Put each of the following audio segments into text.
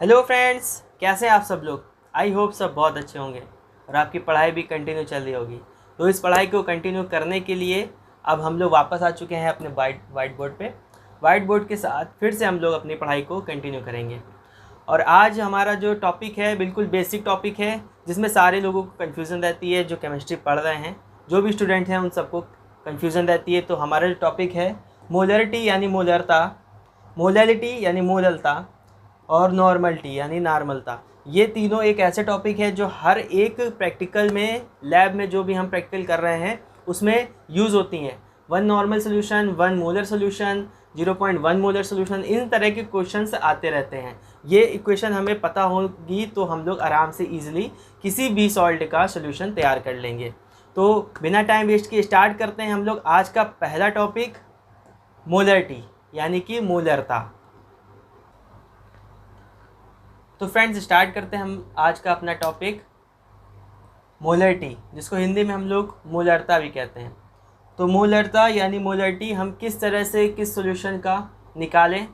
Hello friends, कैसे हैं आप सब लोग। आई होप सब बहुत अच्छे होंगे और आपकी पढ़ाई भी कंटिन्यू चल रही होगी। तो इस पढ़ाई को कंटिन्यू करने के लिए अब हम लोग वापस आ चुके हैं अपने वाइट बोर्ड पे। वाइट बोर्ड के साथ फिर से हम लोग अपनी पढ़ाई को कंटिन्यू करेंगे। और आज हमारा जो टॉपिक है बिल्कुल बेसिक टॉपिक है, जिसमें सारे लोगों को कन्फ्यूज़न रहती है। जो केमिस्ट्री पढ़ रहे हैं, जो भी स्टूडेंट हैं, उन सबको कन्फ्यूज़न रहती है। तो हमारा जो टॉपिक है मोलरिटी यानी मोलरता, मोलैलिटी यानी मोललता और नॉर्मलिटी यानी नॉर्मलता। ये तीनों एक ऐसे टॉपिक है जो हर एक प्रैक्टिकल में, लैब में जो भी हम प्रैक्टिकल कर रहे हैं उसमें यूज़ होती हैं। 1 normal solution, 1 molar solution, 0.1 molar solution, इन तरह के क्वेश्चंस आते रहते हैं। ये इक्वेशन हमें पता होगी तो हम लोग आराम से ईजिली किसी भी सॉल्ट का सोल्यूशन तैयार कर लेंगे। तो बिना टाइम वेस्ट किए स्टार्ट करते हैं हम लोग आज का पहला टॉपिक, मोलरिटी यानी कि मोलरता। तो फ्रेंड्स, स्टार्ट करते हैं हम आज का अपना टॉपिक मोलरिटी, जिसको हिंदी में हम लोग मोलरता भी कहते हैं। तो मोलरता यानी मोलरिटी हम किस तरह से किस सॉल्यूशन का निकालें,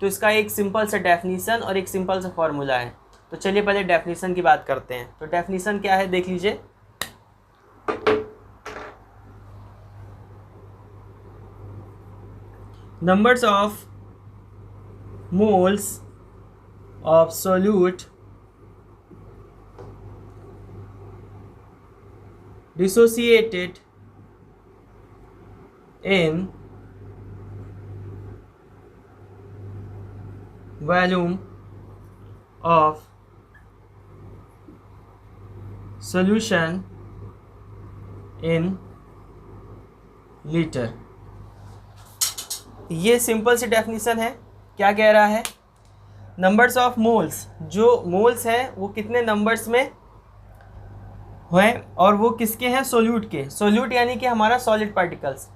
तो इसका एक सिंपल सा डेफिनीसन और एक सिंपल सा फॉर्मूला है। तो चलिए पहले डेफिनीसन की बात करते हैं। तो डेफिनीसन क्या है देख लीजिए। Numbers of moles of solute dissociated in volume of solution in liter। ये सिंपल सी डेफिनेशन है। क्या कह रहा है? नंबर्स ऑफ मोल्स, जो मोल्स हैं वो कितने नंबर्स में हैं और वो किसके हैं? सोल्यूट के। सोल्यूट यानी कि हमारा सॉलिड पार्टिकल्स।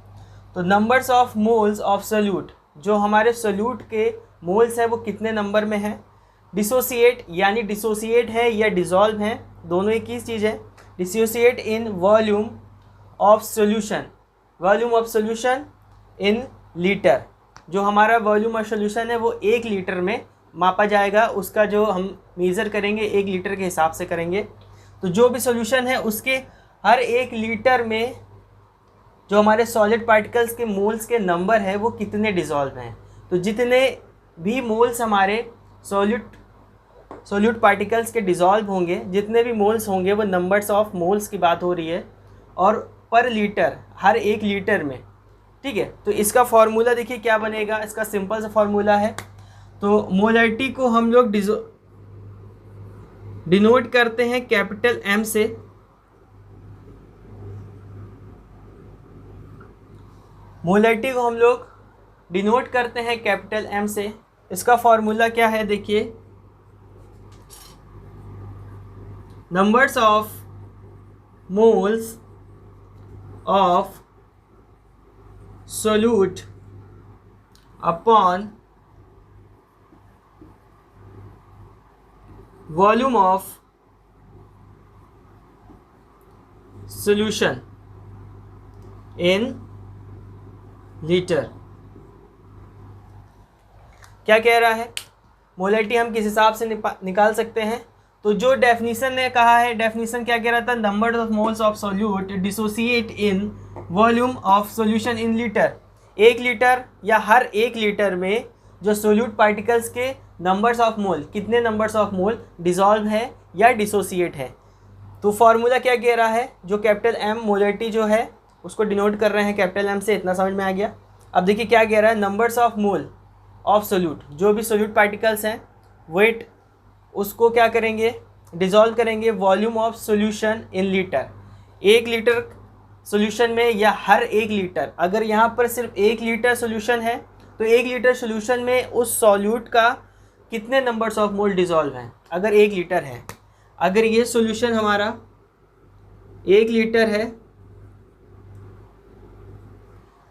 तो numbers of moles of solute, जो हमारे सोल्यूट के मोल्स हैं वो कितने नंबर में हैं। डिसोसिएट यानी डिसोसिएट है या डिज़ोल्व हैं, दोनों एक ही चीज़ है। Dissociate in volume of solution, volume of solution in litre. जो हमारा वॉल्यूम ऑफ सोल्यूशन है वो 1 लीटर में मापा जाएगा। उसका जो हम मेज़र करेंगे 1 लीटर के हिसाब से करेंगे। तो जो भी सॉल्यूशन है उसके हर 1 लीटर में जो हमारे सॉलिड पार्टिकल्स के मोल्स के नंबर है वो कितने डिज़ोल्व हैं। तो जितने भी मोल्स हमारे सॉल्यूट पार्टिकल्स के डिज़ोल्व होंगे, जितने भी मोल्स होंगे, वो नंबर्स ऑफ मोल्स की बात हो रही है और पर लीटर, हर 1 लीटर में। ठीक है, तो इसका फॉर्मूला देखिए क्या बनेगा। इसका सिंपल सा फॉर्मूला है। तो मोलरिटी को हम लोग डिनोट करते हैं कैपिटल एम से। मोलरिटी को हम लोग डिनोट करते हैं कैपिटल एम से। इसका फॉर्मूला क्या है देखिए। Numbers of moles of solute upon volume of solution in litre. क्या कह रहा है? मोलरिटी हम किस हिसाब से निकाल सकते हैं। तो जो डेफिनेशन ने कहा है, डेफिनेशन क्या कह रहा था? Number of moles of solute dissociate in volume of solution in litre. 1 litre या हर 1 लीटर में जो सोल्यूट पार्टिकल्स के नंबर्स ऑफ मोल, कितने नंबर्स ऑफ मोल डिज़ोल्व है या डिसोसिएट है। तो फॉर्मूला क्या कह रहा है? जो कैपिटल एम मोलरिटी जो है उसको डिनोट कर रहे हैं कैपिटल एम से। इतना समझ में आ गया। अब देखिए क्या कह रहा है। Numbers of mole of solute, जो भी सोल्यूट पार्टिकल्स हैं वेट, उसको क्या करेंगे? डिज़ोल्व करेंगे volume of solution in litre. 1 litre solution में या हर 1 लीटर, अगर यहाँ पर सिर्फ 1 लीटर सोल्यूशन है तो 1 लीटर सोल्यूशन में उस सॉल्यूट का कितने नंबर्स ऑफ मोल डिज़ोल्व हैं। अगर 1 लीटर है, अगर ये सोल्यूशन हमारा 1 लीटर है,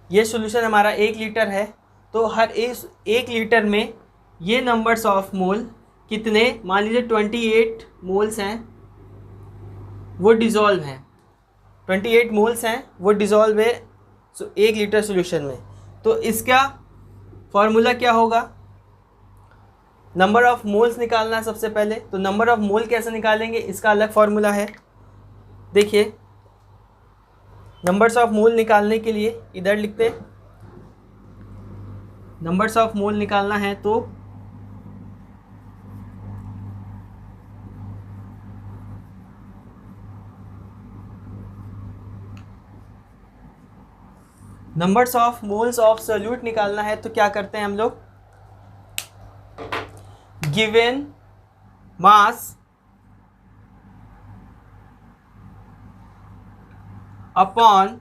ये सोल्यूशन हमारा 1 लीटर है, तो हर 1 लीटर में ये नंबर्स ऑफ मोल कितने, मान लीजिए 28 मोल्स हैं वो डिज़ोल्व हैं, 28 मोल्स हैं वो डिज़ोल्व है 1 लीटर सॉल्यूशन में। तो इसका फॉर्मूला क्या होगा? नंबर ऑफ मोल्स निकालना है सबसे पहले। तो नंबर ऑफ मोल कैसे निकालेंगे, इसका अलग फॉर्मूला है। देखिए, नंबर्स ऑफ मोल निकालने के लिए इधर लिखते हैं, नंबर्स ऑफ मोल निकालना है तो numbers of moles of solute निकालना है तो क्या करते हैं हम लोग, गिवन मास अपॉन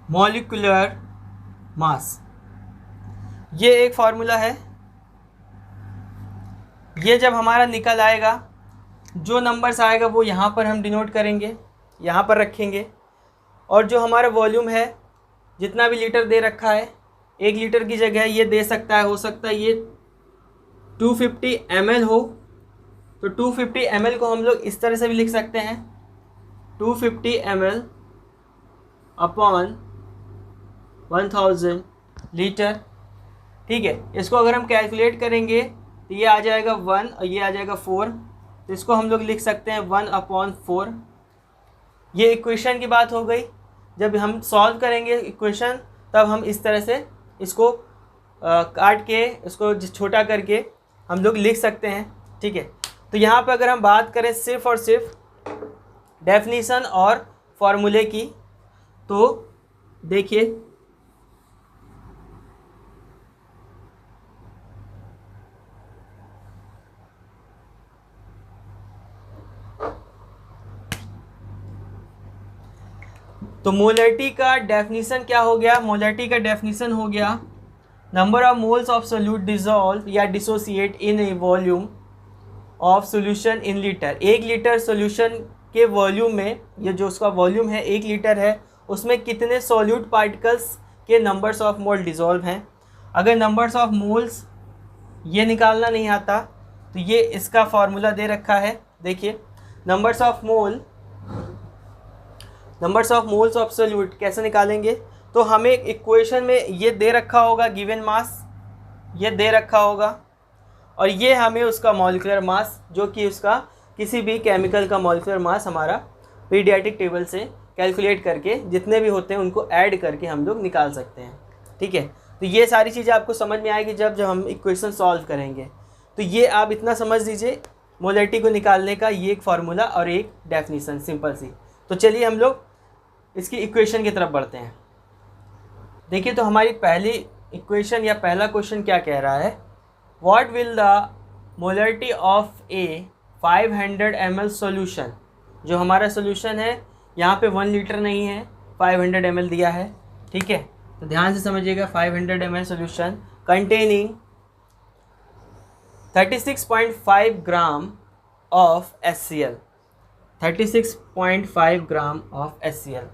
मॉलिक्यूलर मास, ये एक फॉर्मूला है। ये जब हमारा निकल आएगा, जो नंबर्स आएगा वो यहाँ पर हम डिनोट करेंगे, यहाँ पर रखेंगे। और जो हमारा वॉल्यूम है, जितना भी लीटर दे रखा है, 1 लीटर की जगह ये दे सकता है, हो सकता है ये 250 ml हो, तो 250 ml को हम लोग इस तरह से भी लिख सकते हैं, 250 ml अपॉन 1000 लीटर। ठीक है, इसको अगर हम कैलकुलेट करेंगे तो ये आ जाएगा 1 और ये आ जाएगा 4, तो इसको हम लोग लिख सकते हैं 1/4। ये इक्वेशन की बात हो गई। जब हम सॉल्व करेंगे इक्वेशन, तब हम इस तरह से इसको काट के, इसको छोटा करके हम लोग लिख सकते हैं। ठीक है, तो यहाँ पर अगर हम बात करें सिर्फ और सिर्फ डेफिनीशन और फॉर्मूले की, तो देखिए, तो मोलरिटी का डेफिनीशन क्या हो गया, मोलरिटी का डेफिनीशन हो गया number of moles of solute dissolve या dissociate in a volume of solution in litre. 1 litre solution के वॉल्यूम में, ये जो उसका वॉल्यूम है 1 लीटर है, उसमें कितने सोल्यूट पार्टिकल्स के नंबर्स ऑफ मोल डिसॉल्व हैं। अगर नंबर्स ऑफ मोल्स ये निकालना नहीं आता तो ये इसका फॉर्मूला दे रखा है। देखिए, numbers of moles of solute कैसे निकालेंगे, तो हमें इक्वेशन में ये दे रखा होगा, गिवन मास ये दे रखा होगा, और ये हमें उसका मॉलिक्यूलर मास, जो कि उसका किसी भी केमिकल का मॉलिक्यूलर मास हमारा पीरियोडिक टेबल से कैलकुलेट करके जितने भी होते हैं उनको ऐड करके हम लोग निकाल सकते हैं। ठीक है, तो ये सारी चीज़ें आपको समझ में आएगी जब हम इक्वेशन सॉल्व करेंगे। तो ये आप इतना समझ लीजिए, मोलरिटी को निकालने का ये एक फार्मूला और एक डेफिनीशन सिंपल सी। तो चलिए हम लोग इसकी इक्वेशन की तरफ बढ़ते हैं। देखिए, तो हमारी पहली इक्वेशन या पहला क्वेश्चन क्या कह रहा है, what will the molarity of A 500 ml solution. जो हमारा सॉल्यूशन है यहाँ पे 1 लीटर नहीं है, 500 ml दिया है। ठीक है, तो ध्यान से समझिएगा, 500 ml solution containing 36.5 gram of HCl, 36.5 gram of HCl।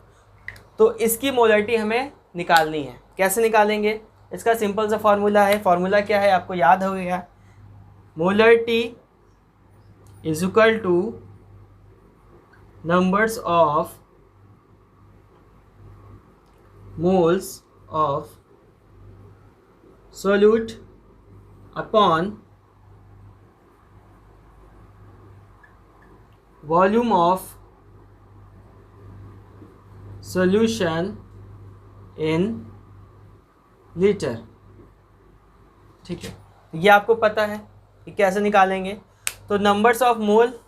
तो इसकी मोलरिटी हमें निकालनी है। कैसे निकालेंगे, इसका सिंपल सा फार्मूला है। फार्मूला क्या है, आपको याद हो गया, molarity is equal two numbers of moles of solute upon volume of solution in litre. ठीक है, ये आपको पता है कि कैसे निकालेंगे। तो नंबर्स ऑफ मोल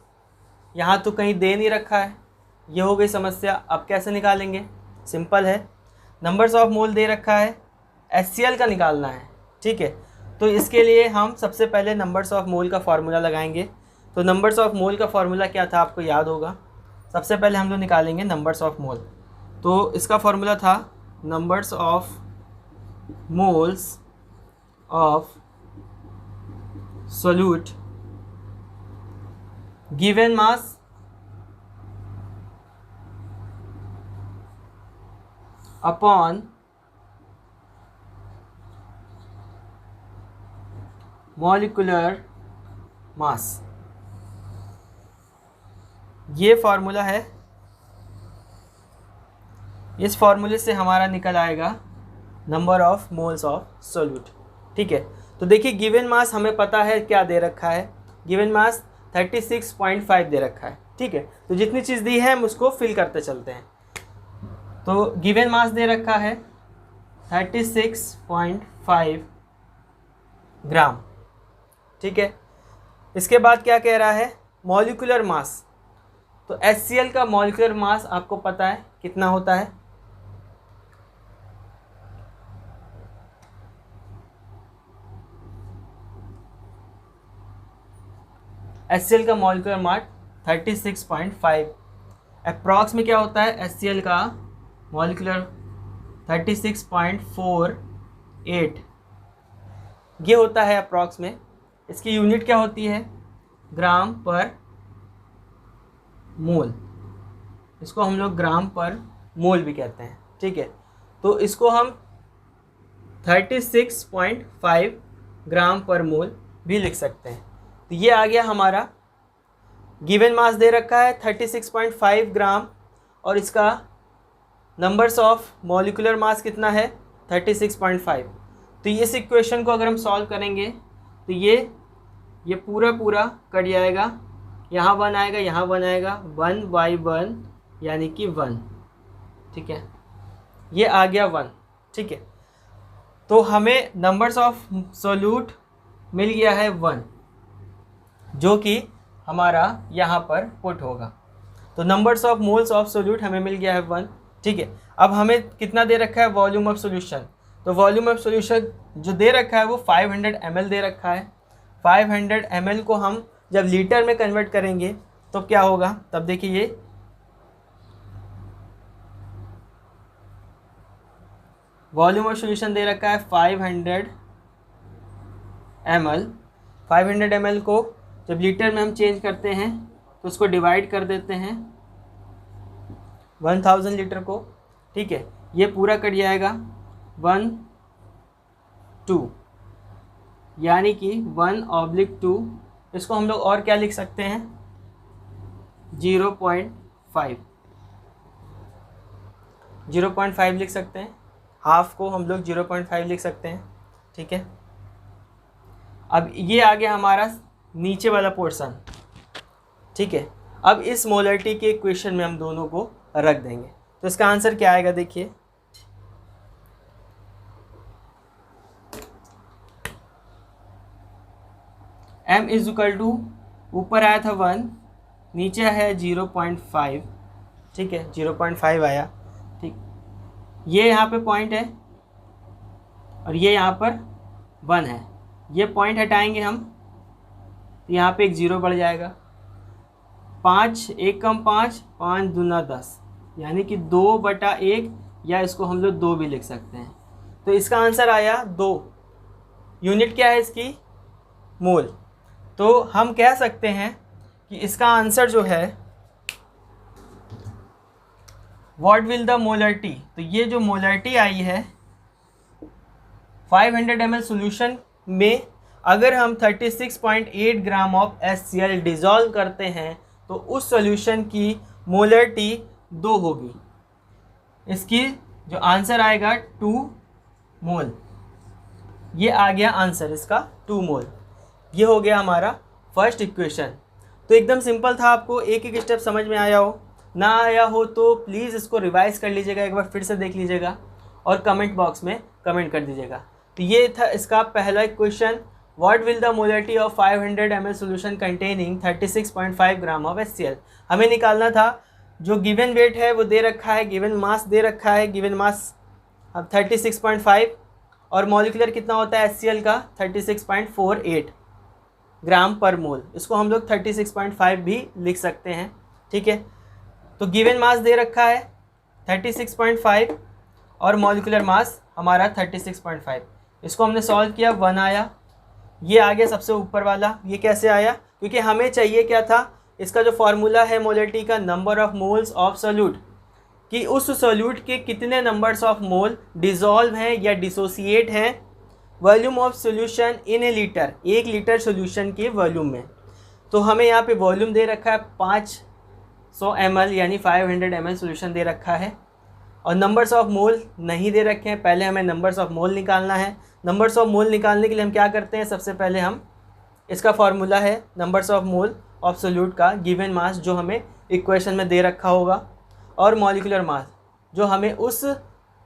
यहाँ तो कहीं दे नहीं रखा है, ये हो गई समस्या। अब कैसे निकालेंगे, सिंपल है, नंबर्स ऑफ मोल दे रखा है, HCl का निकालना है। ठीक है, तो इसके लिए हम सबसे पहले नंबर्स ऑफ मोल का फार्मूला लगाएंगे। तो नंबर्स ऑफ मोल का फार्मूला क्या था, आपको याद होगा। सबसे पहले हम लोग निकालेंगे नंबर्स ऑफ मोल। तो इसका फार्मूला था numbers of moles of solute given mass upon molecular मास। ये फार्मूला है। इस फार्मूले से हमारा निकल आएगा number of moles of solute. ठीक है, तो देखिए गिवन मास हमें पता है क्या दे रखा है, गिवन मास 36.5 दे रखा है। ठीक है, तो जितनी चीज़ दी है हम उसको फिल करते चलते हैं। तो गिवन मास दे रखा है 36.5 ग्राम। ठीक है, इसके बाद क्या कह रहा है, मॉलिक्यूलर मास। तो HCl का मॉलिक्यूलर मास आपको पता है कितना होता है, HCl का मॉलिक्यूलर मास 36.5। अप्रॉक्स में क्या होता है HCl का मॉलिक्यूलर 36.48 ये होता है अप्रॉक्स में। इसकी यूनिट क्या होती है, ग्राम पर मोल, इसको हम लोग ग्राम पर मोल भी कहते हैं। ठीक है, तो इसको हम 36.5 ग्राम पर मोल भी लिख सकते हैं। तो ये आ गया हमारा गिवन मास दे रखा है 36.5 ग्राम और इसका नंबर्स ऑफ मॉलिक्यूलर मास कितना है 36.5। तो इस इक्वेशन को अगर हम सॉल्व करेंगे तो ये पूरा कट जाएगा, यहाँ 1 आएगा, यहाँ 1 आएगा, 1/1 यानी कि 1। ठीक है, ये आ गया 1। ठीक है, तो हमें नंबर्स ऑफ सोल्यूट मिल गया है 1, जो कि हमारा यहाँ पर पुट होगा। तो numbers of moles of solute हमें मिल गया है 1। ठीक है, अब हमें कितना दे रखा है, वॉल्यूम ऑफ सोल्यूशन। तो वॉल्यूम ऑफ सोल्यूशन जो दे रखा है वो 500 ml दे रखा है। 500 ml को हम जब लीटर में कन्वर्ट करेंगे तो क्या होगा, तब देखिए ये वॉल्यूम ऑफ सोल्यूशन दे रखा है 500 ml। 500 ml को जब लीटर में हम चेंज करते हैं तो उसको डिवाइड कर देते हैं 1000 लीटर को। ठीक है, ये पूरा कट जाएगा 1 2 यानी कि 1/2। इसको हम लोग और क्या लिख सकते हैं, 0.5 लिख सकते हैं। हाफ को हम लोग 0.5 लिख सकते हैं। ठीक है, अब ये आ गया हमारा नीचे वाला पोर्शन। ठीक है, अब इस मोलरिटी के इक्वेशन में हम दोनों को रख देंगे। तो इसका आंसर क्या आएगा, देखिए m = ऊपर आया था 1, नीचे है 0.5। ठीक है, 0.5 आया। ठीक, ये यहाँ पे पॉइंट है और ये यहाँ पर 1 है। ये पॉइंट हटाएंगे हम तो यहाँ पे एक 0 बढ़ जाएगा। 5 1 कम 5, 5 दूना 10 यानी कि 2/1, या इसको हम लोग 2 भी लिख सकते हैं। तो इसका आंसर आया 2। यूनिट क्या है इसकी, मोल। तो हम कह सकते हैं कि इसका आंसर जो है व्हाट विल द मोलरिटी। तो ये जो मोलरिटी आई है 500 ml सॉल्यूशन में अगर हम 36.8 ग्राम ऑफ HCl डिज़ोल्व करते हैं तो उस सॉल्यूशन की मोलरिटी 2 होगी। इसकी जो आंसर आएगा 2 मोल। ये आ गया आंसर इसका 2 मोल। ये हो गया हमारा फर्स्ट इक्वेशन। तो एकदम सिंपल था, आपको एक एक स्टेप समझ में आया हो, ना आया हो तो प्लीज़ इसको रिवाइज कर लीजिएगा, एक बार फिर से देख लीजिएगा और कमेंट बॉक्स में कमेंट कर दीजिएगा। तो ये था इसका पहला equation, what will the molarity of 500 ml solution containing 36.5 gram of HCl। हमें निकालना था जो गिवन वेट है वो दे रखा है, गिवन मास दे रखा है, गिवन मास अब 36.5 और मॉलिक्यूलर कितना होता है HCl का 36.48 ग्राम पर मोल। इसको हम लोग 36.5 भी लिख सकते हैं। ठीक है, तो गिवन मास दे रखा है 36.5 और मॉलिक्यूलर मास हमारा 36.5। इसको हमने सॉल्व किया, 1 आया। ये आ गया सबसे ऊपर वाला। ये कैसे आया, क्योंकि हमें चाहिए क्या था, इसका जो फॉर्मूला है मोलरिटी का, number of moles of solute, कि उस सोल्यूट के कितने नंबर्स ऑफ मोल डिज़ोल्व हैं या डिसोसिएट हैं volume of solution in A litre, 1 litre solution के वॉल्यूम में। तो हमें यहाँ पे वॉल्यूम दे रखा है 500 ml यानी 500 ml सोल्यूशन दे रखा है। और नंबर्स ऑफ मोल नहीं दे रखे हैं, पहले हमें नंबर्स ऑफ मोल निकालना है। नंबर्स ऑफ मोल निकालने के लिए हम क्या करते हैं, सबसे पहले हम इसका फॉर्मूला है numbers of mole of solute का गिवन मास जो हमें इक्वेशन में दे रखा होगा, और मॉलिक्यूलर मास जो हमें उस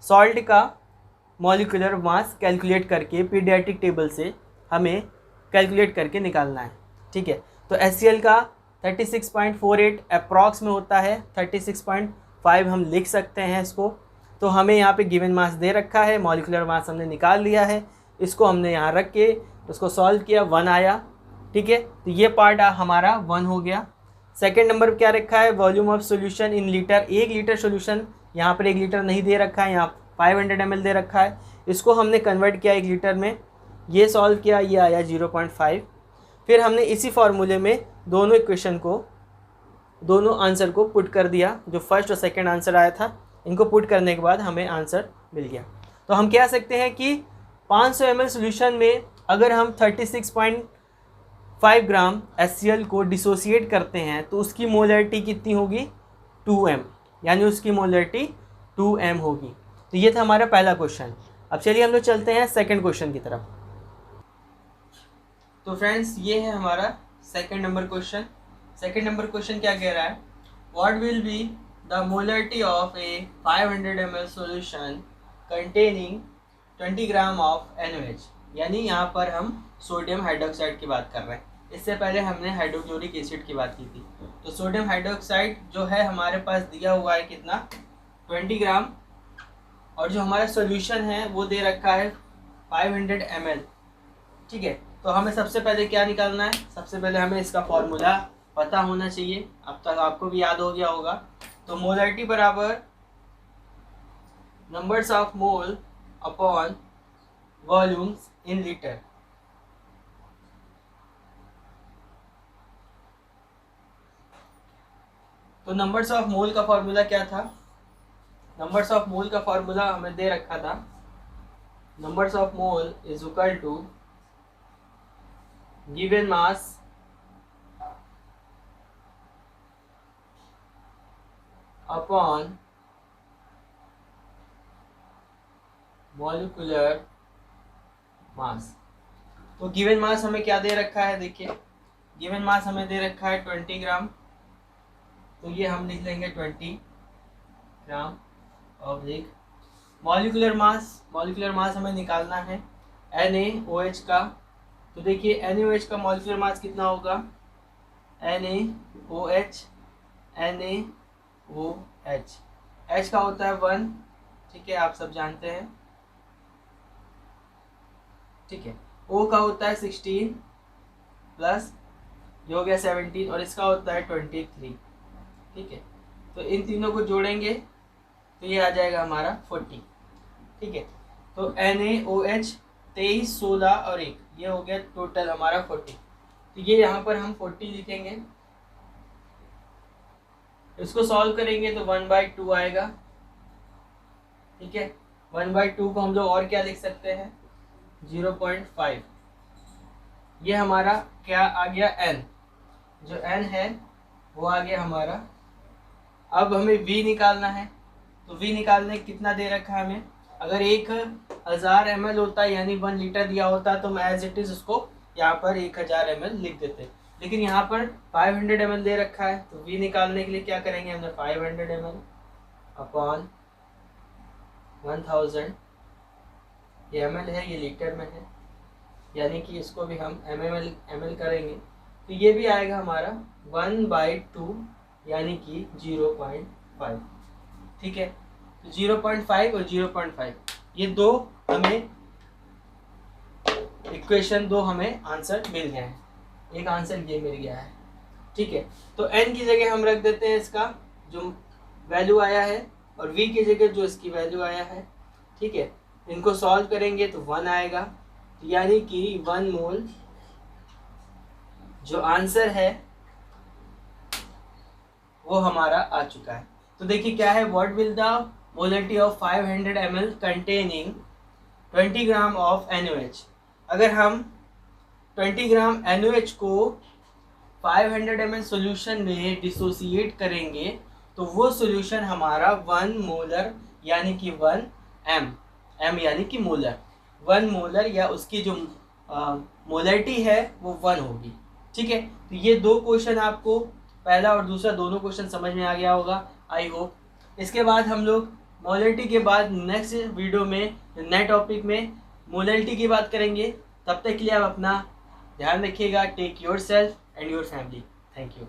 सॉल्ट का मॉलिक्यूलर मास कैलकुलेट करके पीडियाट्रिक टेबल से हमें कैलकुलेट करके निकालना है। ठीक है, तो HCl का 36.48 अप्रॉक्स में होता है, 36.5 हम लिख सकते हैं इसको। तो हमें यहाँ पे गिवन मास दे रखा है, मॉलिक्यूलर मास हमने निकाल लिया है, इसको हमने यहाँ रख के उसको सॉल्व किया, 1 आया। ठीक है, तो ये पार्ट हमारा 1 हो गया। सेकेंड नंबर पर क्या रखा है, volume of solution in litre. 1 litre solution, यहाँ पर 1 लीटर नहीं दे रखा है, यहाँ 500 ml दे रखा है। इसको हमने कन्वर्ट किया 1 लीटर में, ये सॉल्व किया, ये आया 0.5। फिर हमने इसी फार्मूले में दोनों इक्वेशन को, दोनों आंसर को पुट कर दिया, जो फर्स्ट और सेकंड आंसर आया था, इनको पुट करने के बाद हमें आंसर मिल गया। तो हम कह सकते हैं कि 500 ml सोल्यूशन में अगर हम 36.5 ग्राम HCl को डिसोसिएट करते हैं तो उसकी मोलरिटी कितनी होगी, 2m, यानी उसकी मोलरिटी 2m होगी। तो ये था हमारा पहला क्वेश्चन। अब चलिए हम लोग चलते हैं सेकंड क्वेश्चन की तरफ। तो फ्रेंड्स, ये है हमारा second number question. Second number question क्या कह रहा है, what will be the molarity of A 500 ml solution containing 20 gram of NaOH। यानी यहाँ पर हम सोडियम हाइड्रोक्साइड की बात कर रहे हैं, इससे पहले हमने हाइड्रोक्लोरिक एसिड की बात की थी। तो सोडियम हाइड्रोक्साइड जो है हमारे पास दिया हुआ है कितना, 20 ग्राम, और जो हमारा सॉल्यूशन है वो दे रखा है 500 ml। ठीक है, तो हमें सबसे पहले क्या निकालना है, सबसे पहले हमें इसका फॉर्मूला पता होना चाहिए, अब तक आपको भी याद हो गया होगा। तो मोलरिटी बराबर numbers of mole upon volumes in litre. तो नंबर्स ऑफ मोल का फॉर्मूला क्या था, नंबर्स ऑफ मोल का फॉर्मूला हमें दे रखा था, numbers of mole is equal to given mass upon molecular mass. तो गिवन मास हमें क्या दे रखा है, देखिए गिवन मास हमें दे रखा है 20 ग्राम, तो ये हम लिख लेंगे 20 gram oblique molecular mass. Molecular mass हमें निकालना है NaOH का। तो देखिए NaOH का मॉलिक्यूलर मास कितना होगा, NaOH H का होता है 1। ठीक है, आप सब जानते हैं। ठीक है, O का होता है 16 प्लस ये हो गया 17, और इसका होता है 23। ठीक है, तो इन तीनों को जोड़ेंगे तो ये आ जाएगा हमारा 40। ठीक है, तो NaOH 23, 16 और 1, ये हो गया टोटल हमारा 40। तो ये यहाँ पर हम 40 लिखेंगे, इसको सॉल्व करेंगे तो 1/2 आएगा। ठीक है, 1/2 को हम लोग और क्या लिख सकते हैं, 0.5। ये हमारा क्या आ गया, n, जो n है वो आ गया हमारा। अब हमें v निकालना है, तो v निकालने कितना दे रखा है हमें, अगर 1000 ml होता है यानी 1 लीटर दिया होता तो मैं एज इट इज उसको यहाँ पर 1000 ml लिख देते, लेकिन यहाँ पर 500 ml दे रखा है। तो v निकालने के लिए क्या करेंगे, हमने 500 ml अपॉन 1000, ये ml है, ये लीटर में है, यानी कि इसको भी हम ml करेंगे तो ये भी आएगा हमारा 1/2 यानी कि 0.5। ठीक है, तो 0.5 और 0.5 ये दो हमें इक्वेशन, दो हमें आंसर मिल गए हैं, एक आंसर ये मिल गया है। ठीक है, तो n की जगह हम रख देते हैं इसका जो वैल्यू आया है, और v की जगह जो इसकी वैल्यू आया है। ठीक है, इनको सॉल्व करेंगे तो 1 आएगा, यानी कि 1 मोल जो आंसर है वो हमारा आ चुका है। तो देखिए क्या है, what will the molarity of 500 ml containing 20 gram of NaOH। अगर हम 20 ग्राम NaOH को 500 ml सॉल्यूशन में डिसोसिएट करेंगे तो वो सॉल्यूशन हमारा 1 मोलर यानी कि 1 m, m यानी कि मोलर, 1 मोलर या उसकी जो मोलरिटी है वो 1 होगी। ठीक है, तो ये 2 क्वेश्चन आपको, पहला और दूसरा दोनों क्वेश्चन समझ में आ गया होगा आई होप। इसके बाद हम लोग मोलरिटी के बाद नेक्स्ट वीडियो में नए टॉपिक में मोलरिटी की बात करेंगे। तब तक के लिए आप अपना ध्यान रखिएगा। Take your self and your family. Thank you.